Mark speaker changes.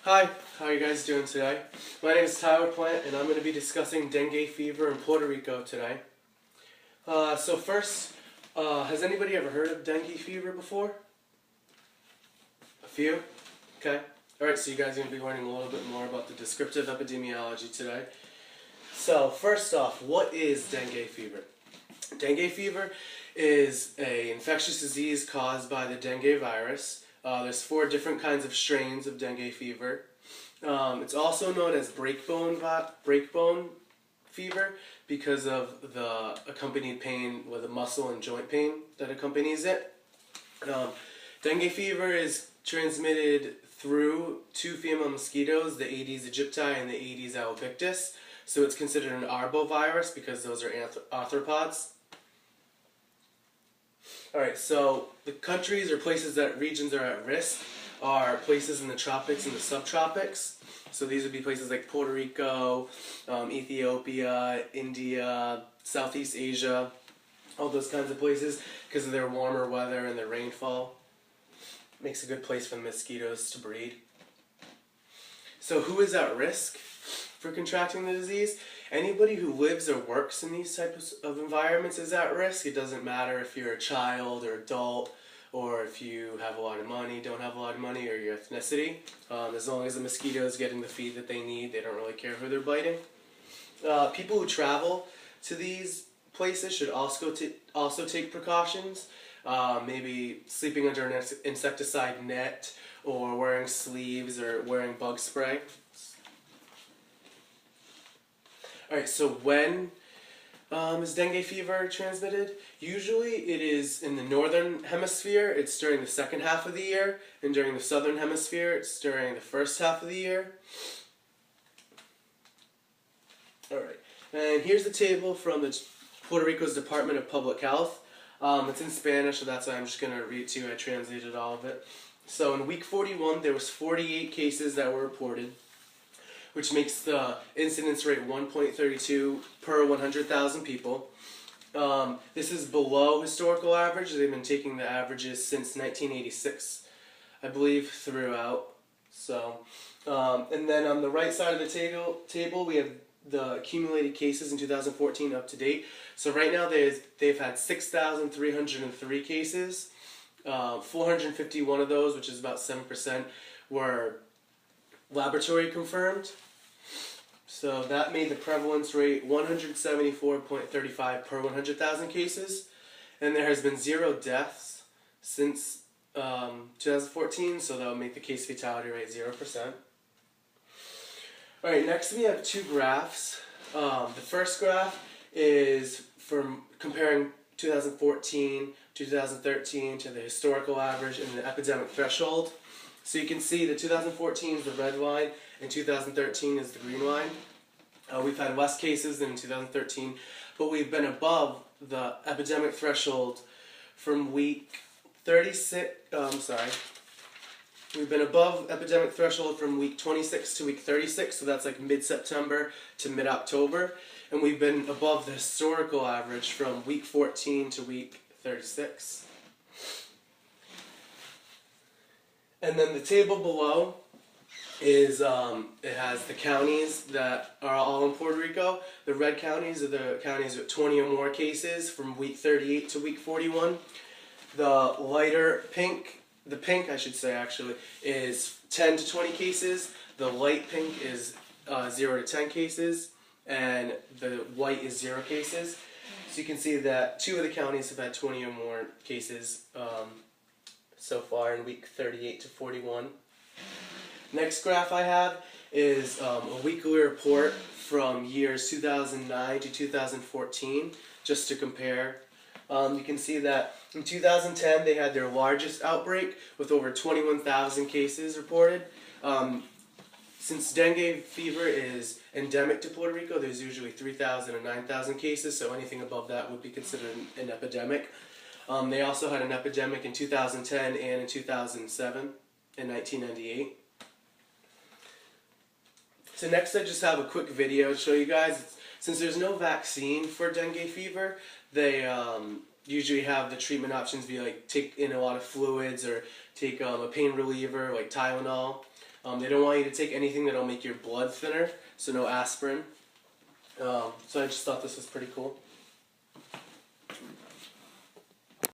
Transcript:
Speaker 1: Hi, how are you guys doing today? My name is Tyler Plant and I'm going to be discussing dengue fever in Puerto Rico today. So first, has anybody ever heard of dengue fever before? A few? Okay. Alright, so you guys are going to be learning a little bit more about the descriptive epidemiology today. So first off, what is dengue fever? Dengue fever is an infectious disease caused by the dengue virus. There's 4 different kinds of strains of dengue fever. It's also known as breakbone fever because of the accompanied pain with the muscle and joint pain that accompanies it. Dengue fever is transmitted through 2 female mosquitoes, the Aedes aegypti and the Aedes albictus. So it's considered an arbovirus because those are arthropods. Alright, so the countries or regions that are at risk are places in the tropics and the subtropics. So these would be places like Puerto Rico, Ethiopia, India, Southeast Asia, all those kinds of places because of their warmer weather and their rainfall. Makes a good place for the mosquitoes to breed. So who is at risk for contracting the disease? Anybody who lives or works in these types of environments is at risk. It doesn't matter if you're a child or adult or if you have a lot of money, don't have a lot of money, or your ethnicity. As long as the mosquito is getting the feed that they need, they don't really care who they're biting. People who travel to these places should also take precautions. Maybe sleeping under an insecticide net or wearing sleeves or wearing bug spray. Alright, so when is dengue fever transmitted? Usually it is in the northern hemisphere, it's during the second half of the year, and during the southern hemisphere, it's during the first half of the year. Alright, and here's the table from the Puerto Rico's Department of Public Health. It's in Spanish, so that's why I'm just going to read it to you. I translated all of it. So in week 41, there was 48 cases that were reported, which makes the incidence rate 1.32 per 100,000 people. This is below historical average. They've been taking the averages since 1986, I believe, throughout. So, and then on the right side of the table we have the accumulated cases in 2014 up to date. So right now they've had 6,303 cases. 451 of those, which is about 7%, were laboratory confirmed. So that made the prevalence rate 174.35 per 100,000 cases. And there has been 0 deaths since 2014, so that would make the case fatality rate 0%. Alright, next we have 2 graphs. The first graph is from comparing 2014, 2013 to the historical average and the epidemic threshold. So you can see that 2014 is the red line and 2013 is the green line. We've had less cases than in 2013, but we've been above the epidemic threshold from week 36, we've been above epidemic threshold from week 26 to week 36, so that's like mid-September to mid-October, and we've been above the historical average from week 14 to week 36. And then the table below is, it has the counties that are all in Puerto Rico. The red counties are the counties with 20 or more cases from week 38 to week 41. The lighter pink, the pink I should say actually, is 10 to 20 cases. The light pink is 0 to 10 cases. And the white is 0 cases. So you can see that 2 of the counties have had 20 or more cases so far in week 38 to 41. Next graph I have is a weekly report from years 2009 to 2014, just to compare. You can see that in 2010 they had their largest outbreak with over 21,000 cases reported. Since dengue fever is endemic to Puerto Rico, there's usually 3,000 or 9,000 cases, so anything above that would be considered an epidemic. They also had an epidemic in 2010 and in 2007 and 1998. So next I just have a quick video to show you guys. Since there's no vaccine for dengue fever, they usually have the treatment options be like take in a lot of fluids or take a pain reliever like Tylenol. They don't want you to take anything that'll make your blood thinner, so no aspirin. So I just thought this was pretty cool.